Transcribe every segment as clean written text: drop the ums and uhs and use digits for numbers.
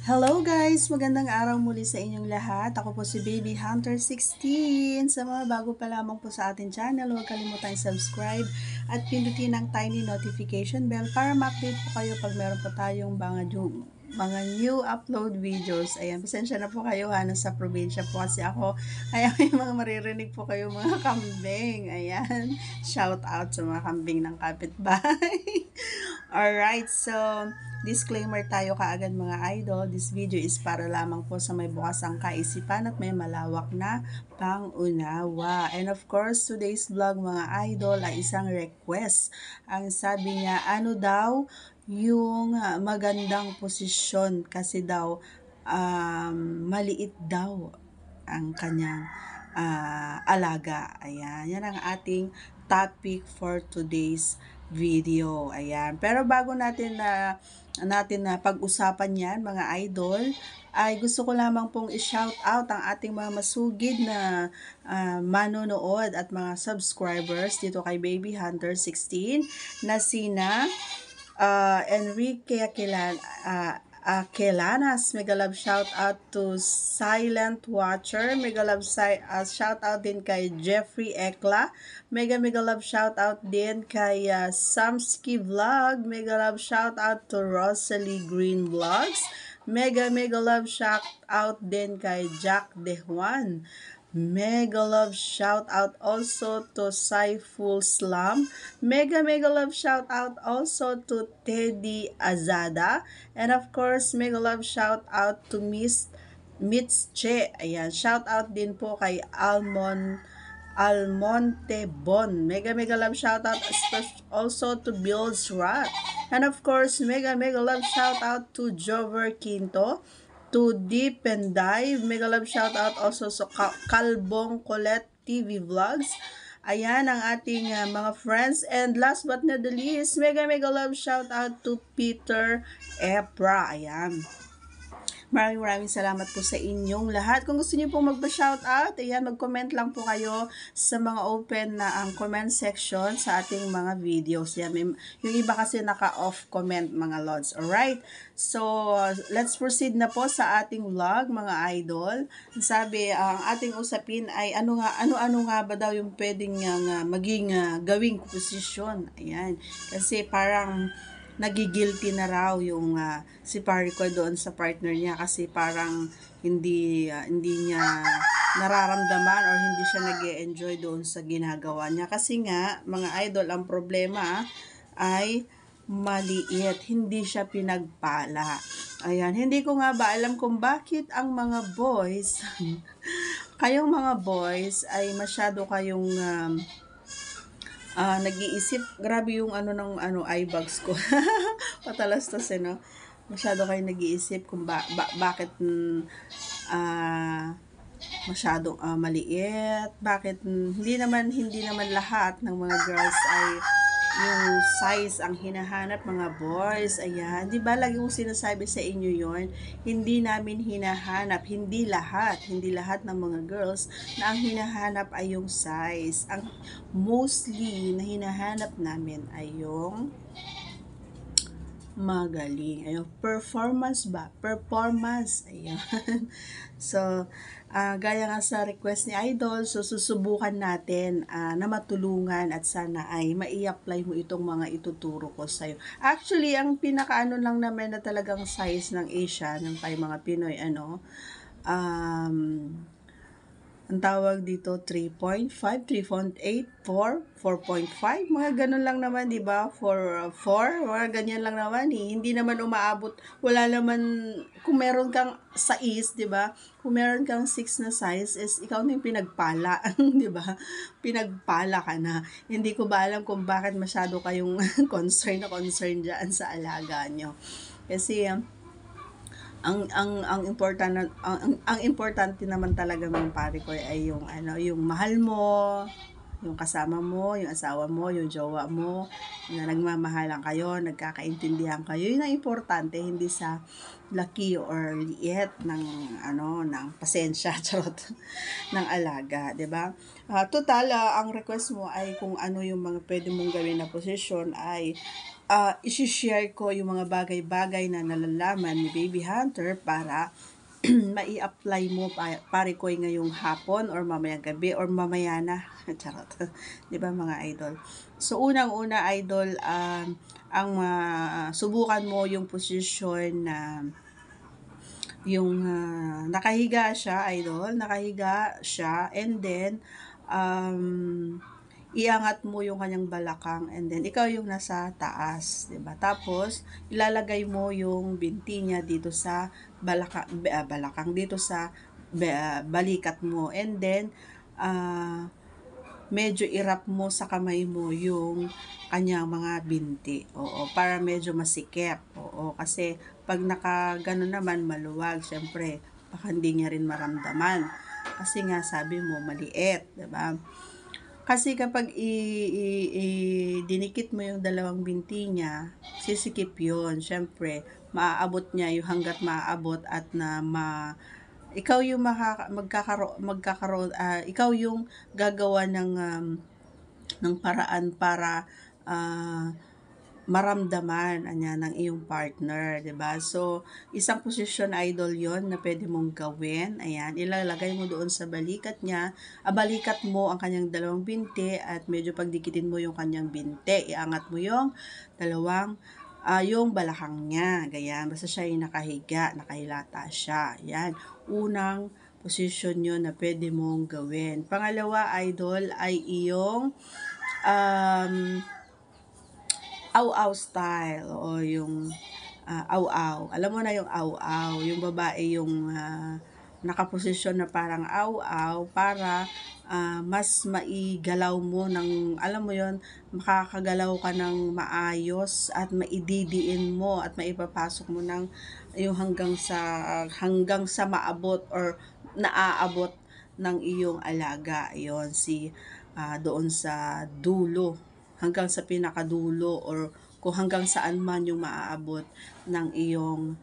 Hello guys! Magandang araw muli sa inyong lahat. Ako po si Baby Hunter 16. Sa mga bago pa lamang po sa ating channel, huwag kalimutang subscribe at pindutin ang tiny notification bell para ma-update po kayo pag meron po tayong mga new upload videos. Ayan, pasensya na po kayo ha, nasa probinsya po kasi ako. Kaya may mga maririnig po kayo mga kambing. Ayan, shout out sa mga kambing ng kapitbahay. Alright, so disclaimer tayo kaagad mga idol. This video is para lamang po sa may bukasang kaisipan at may malawak na pangunawa. And of course, today's vlog mga idol ay isang request. Ang sabi niya, ano daw yung magandang posisyon kasi daw maliit daw ang kanyang alaga. Ayan, yan ang ating topic for today's video. Ayan. Pero bago natin na pag-usapan yan, mga idol, ay gusto ko lamang pong i-shout out ang ating mga masugid na manonood at mga subscribers dito kay Baby Hunter 16 na sina Enrique Aquelanas, mega love shout out to Silent Watcher, mega love shout out din kay Jeffrey Ekla, mega love shout out din kay Samsky Vlog, mega love shout out to Rosalie Green Vlogs, mega love shout out din kay Jack De Juan. Mega love shout out also to Saiful Slam. Mega love shout out also to Teddy Azada. And of course, mega love shout out to Miss Che. Ayan, shout out din po kay Almonte Bon. Mega love shout out also to Bill's Rat. And of course, mega love shout out to Jover Quinto, to Deep and Dive. Mega love shout out also sa Kalbong Colette TV Vlogs. Ayan ang ating mga friends. And last but not the least, mega love shout out to Peter Epra. Ayan. Maraming salamat po sa inyong lahat. Kung gusto niyo pong magpa-shoutout, ayan, mag-comment lang po kayo sa mga open na ang comment section sa ating mga videos. Yan, yung iba kasi naka-off comment mga lods. Alright? So, let's proceed na po sa ating vlog mga idol. Sabi, ang ating usapin ay ano nga ba daw yung pwedeng maging gawing posisyon. Ayan. Kasi parang nagigilty na raw yung si Parico doon sa partner niya kasi parang hindi niya nararamdaman or hindi siya nag-e-enjoy doon sa ginagawa niya kasi nga mga idol ang problema ay maliit, hindi siya pinagpala. Ayan, hindi ko nga ba alam kung bakit ang mga boys kayong mga boys ay masyado kayong nag-iisip, grabe yung eye bags ko. Patalastas no. Masyado kayo nag-iisip kung bakit masyadong maliit, bakit hindi naman lahat ng mga girls ay yung size ang hinahanap mga boys. Ayan, 'di ba lagi kong sinasabi sa inyo 'yon? Hindi namin hinahanap, hindi lahat ng mga girls na ang hinahanap ay yung size. Ang mostly na hinahanap namin ay yung magaling. Ayun, performance ba? Performance. Ayun. So, gaya nga sa request ni Idol, so susubukan natin na matulungan at sana ay mai-apply mo itong mga ituturo ko sa'yo. Actually, ang pinakaano lang naman na talagang size ng Asia, ng tayo mga Pinoy, ang tawag dito 3.5, 3.8, 4, 4.5, mga ganun lang naman, 'di ba? 4, mga ganyan lang naman eh. Hindi naman umaabot, wala naman kung meron kang 6, 'di ba? Kung meron kang 6 na size is ikaw na yung pinagpala, 'di ba? Pinagpala ka na. Hindi ko ba alam kung bakit masyado kayong concern diyan sa alaga nyo. Kasi ang importante naman talaga ng pare ko ay yung yung mahal mo, yung kasama mo, yung asawa mo, yung jowa mo, na nagmamahalan kayo, nagkakaintindihan kayo. Yun ang importante, hindi sa laki or liit ng ng pasensya charot ng alaga, 'di ba? Total, ang request mo ay kung ano yung mga pwede mong gawin na posisyon ay isi-share ko yung mga bagay-bagay na nalalaman ni Baby Hunter para mai-apply mo pare ko ngayong hapon or mamayang gabi or mamaya na. Charot. 'Di ba mga idol? So unang-una idol, ang subukan mo yung posisyon na yung nakahiga siya idol, nakahiga siya and then iangat mo yung kanyang balakang and then ikaw yung nasa taas, 'di ba? Tapos ilalagay mo yung binti niya dito sa balakang dito sa balikat mo and then medyo irap mo sa kamay mo yung kanyang mga binti. Oo, para medyo masikip. Oo, kasi pag nakagano naman maluwag, syempre baka hindi niya rin maramdaman. Kasi nga sabi mo maliit, 'di ba? Kasi kapag dinikit mo yung dalawang binti niya, sisikip yun. Siyempre, maaabot niya yung hanggat maaabot at ikaw yung ikaw yung gagawa ng paraan para uh, maramdaman ng iyong partner, 'di ba? So, isang posisyon idol 'yon na pwede mong gawin. Ayan, ilalagay mo doon sa balikat niya. Balikat mo ang kanyang dalawang binti at medyo pagdikitin mo yung kanyang binti. Iangat mo yung dalawang yung balakang niya. Ganyan, basta siya yung nakahiga, nakahilata siya. Ayan, unang posisyon 'yon na pwede mong gawin. Pangalawa, idol, ay iyong aw-aw style o yung aw-aw. Alam mo na yung aw-aw, yung babae yung nakaposisyon na parang aw-aw para mas maigalaw mo ng, alam mo yon, makakagalaw ka ng maayos at maididiin mo at maipapasok mo ng yung hanggang sa maabot or naaabot ng iyong alaga. Yon doon sa dulo, hanggang sa pinakadulo or kung hanggang saan man yung maaabot ng iyong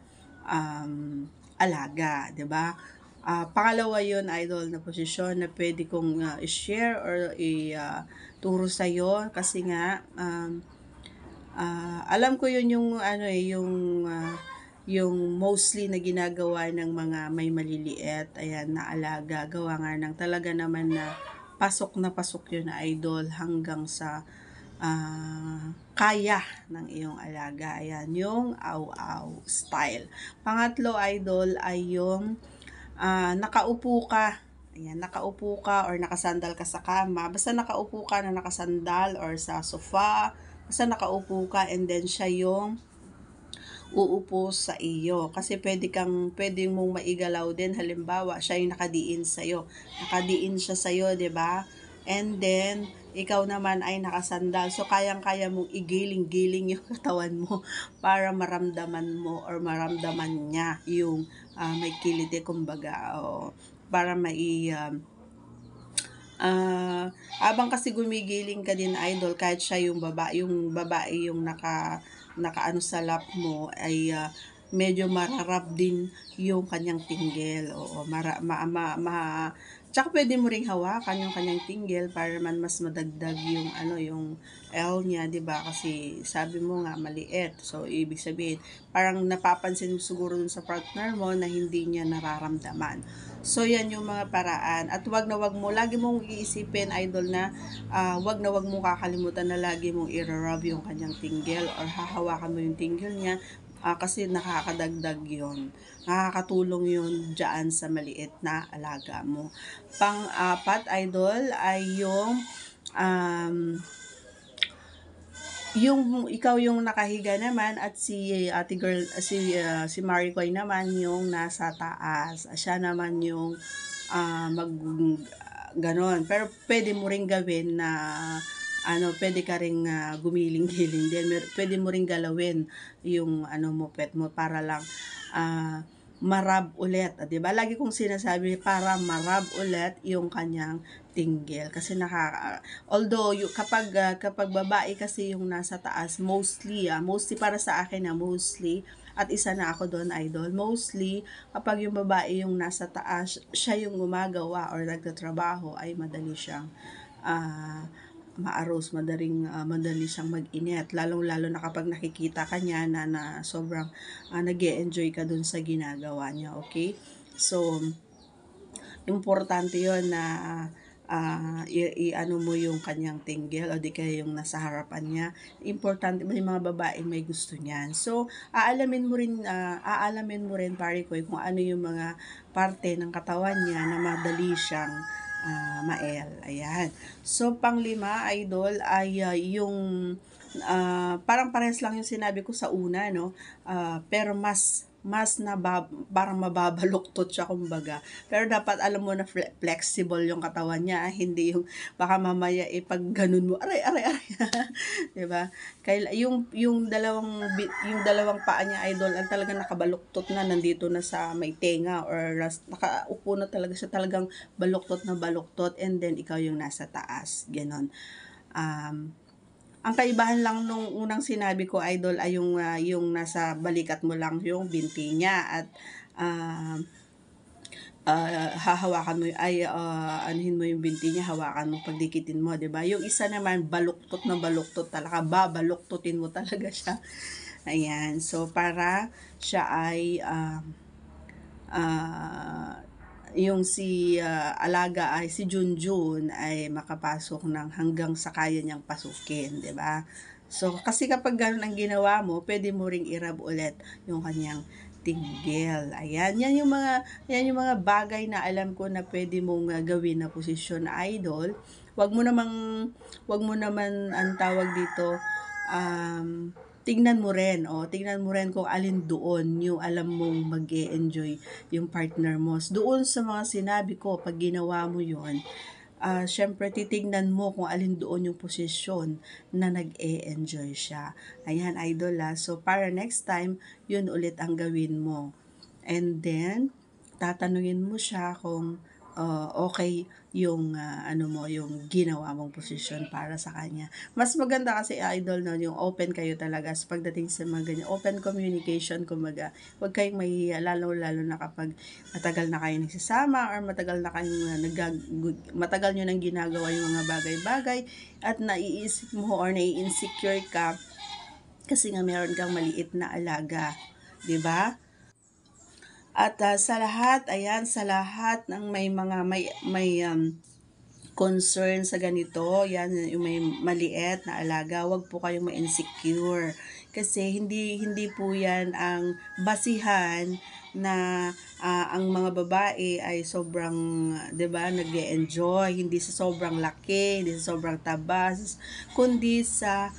alaga, 'di ba? Pangalawa 'yon idol na posisyon na pwede kong i-share or turo sa iyo kasi nga alam ko 'yun yung yung mostly na ginagawa ng mga may maliliit, ayan, na alaga, gawa nga ng talaga naman na pasok yun na idol hanggang sa kaya ng iyong alaga. Ayan, yung aw-aw style. Pangatlo, idol, ay yung nakaupo ka. Ayan, nakaupo ka or nakasandal ka sa kama. Basta nakaupo ka na nakasandal or sa sofa. Basta nakaupo ka and then siya yung uupo sa iyo. Kasi pwede mong maigalaw din. Halimbawa, siya yung nakadiin sa'yo. Nakadiin siya sa'yo, 'di ba? And then, ikaw naman ay nakasandal. So, kayang-kaya mong igiling-giling yung katawan mo para maramdaman mo or maramdaman niya yung may kiliti, kumbaga. O, para habang kasi gumigiling ka din idol, kahit siya yung babae yung nakaano sa lap mo ay medyo mararap din yung kanyang tinggel. Oo, tsaka pwede mo ring hawakan yung kanyang tinggel para man mas madagdag yung yung L niya, 'di ba? Kasi sabi mo nga maliit. So ibig sabihin, parang napapansin mo siguro sa partner mo na hindi niya nararamdaman. So yan yung mga paraan. At wag na wag mo lagi mong iisipin idol na wag na wag mo kakalimutan na lagi mong i-rub yung kanyang tinggel or hahawakan mo yung tinggel niya. Kasi nakakadagdag yon, nakakatulong yon dyan sa maliit na alaga mo. Pang-apat idol ay yung ikaw yung nakahiga naman at si ate girl si Maricoy naman yung nasa taas. Siya naman yung mag ganon. Pero pwede mo ring gawin na pwede ka ring gumiling-giling din. Pwede mo ring galawin yung mo, pet mo para lang marab ulit, 'di ba? Lagi kong sinasabi para marab ulit yung kanyang tinggil kasi although kapag babae kasi yung nasa taas, mostly para sa akin na mostly, at isa na ako doon, idol, mostly kapag yung babae yung nasa taas, siya yung gumagawa or nagtatrabaho, ay madali siyang maaros, madali siyang mag-init, lalong-lalo na kapag nakikita ka niya na sobrang nag-e-enjoy ka dun sa ginagawa niya, okay? So, importante yon na i-ano mo yung kanyang tinggil o di kaya yung nasa harapan niya. Importante, may mga babaeng may gusto niyan. So, aalamin mo rin pare ko kung ano yung mga parte ng katawan niya na madali siyang mael. Ayan. So, panglima, idol, ay yung parang pares lang yung sinabi ko sa una, no? Pero parang mababaluktot siya kumbaga. Pero dapat alam mo na flexible yung katawan niya, hindi yung baka mamaya pag ganun mo, aray, 'di ba? Kaya yung dalawang paa niya, idol, ang talagang nakabaluktot na, nandito na sa may tenga or nakaupo na talaga siya, talagang baluktot na baluktot, and then ikaw yung nasa taas, ganon. Ang kaibahan lang nung unang sinabi ko, idol, ay yung nasa balikat mo lang yung binti niya at hahawakan mo anuhin mo yung binti niya, hawakan mo, pagdikitin mo, 'di ba? Yung isa naman baluktot na baluktot, talaga babaluktutin mo talaga siya. Ayan. So para siya ay yung si alaga ay si Junjun ay makapasok ng hanggang sa kaya niyang pasukin, 'di ba? So kasi kapag ganun ang ginawa mo, pwede mo ring i-rub ulit yung kanyang tinggil. Ayan, yan yung mga bagay na alam ko na pwede mong gawin na posisyon, idol. Wag mo naman ang tawag dito, tingnan mo rin kung alin doon yung alam mong mag-e-enjoy yung partner mo. Doon sa mga sinabi ko, pag ginawa mo yon, syempre titignan mo kung alin doon yung posisyon na nag-e-enjoy siya. Ayan, idol, so para next time, yun ulit ang gawin mo. And then, tatanungin mo siya kung okay yung yung ginawa mong posisyon para sa kanya. Mas maganda kasi, idol, no, yung open kayo talaga sa pagdating sa mga ganyan, open communication, kumbaga. Huwag kayong mahihiya, lalo na kapag matagal na kayo nagsasama or matagal nyo nang ginagawa yung mga bagay-bagay at naiisip mo or nai-insecure ka kasi nga meron kang maliit na alaga, 'di ba? At sa lahat ng may concern sa ganito, yan yung may maliit na alaga, wag po kayong ma-insecure. Kasi hindi po yan ang basihan na ang mga babae ay sobrang, 'di ba, nag-e-enjoy, hindi sa sobrang laki, hindi sa sobrang taba, kundi sa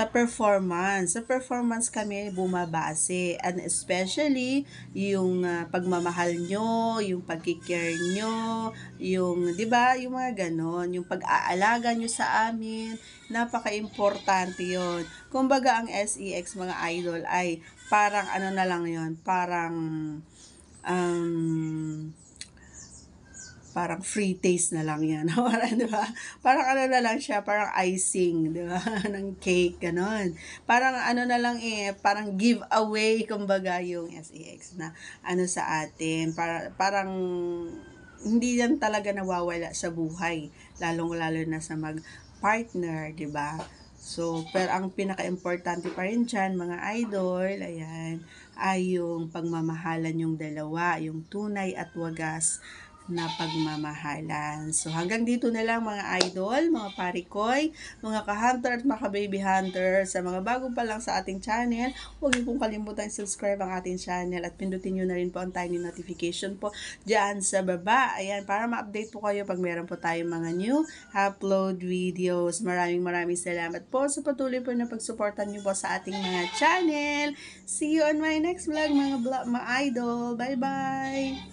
performance. Sa performance kami bumabase, and especially yung pagmamahal nyo, yung pagkikare nyo, yung, 'di ba, yung mga ganon, yung pag-aalaga nyo sa amin, napaka-importante yon. Kumbaga ang SEX, mga idol, ay parang ano na lang yon, parang free taste na lang yan. Parang, di ba? Parang ano na lang siya, parang icing, di ba? Ng cake, ganon. Parang ano na lang parang giveaway, kumbaga, yung SEX na ano sa atin. Parang hindi yan talaga nawawala sa buhay, lalong-lalo na sa mag-partner, di ba? So, pero ang pinaka-importante pa rin dyan, mga idol, ayan, ay yung pagmamahalan yung dalawa, yung tunay at wagas na pagmamahalan. So, hanggang dito na lang, mga idol, mga parikoy, mga ka-hunter at mga ka-baby hunter. Sa mga bago pa lang sa ating channel, huwag niyo pong kalimutan subscribe ang ating channel at pindutin niyo na rin po ang tiny notification po dyan sa baba. Ayan, para ma-update po kayo pag meron po tayong mga new upload videos. Maraming salamat po sa patuloy po na pagsuportan niyo po sa ating mga channel. See you on my next vlog, mga idol. Bye-bye!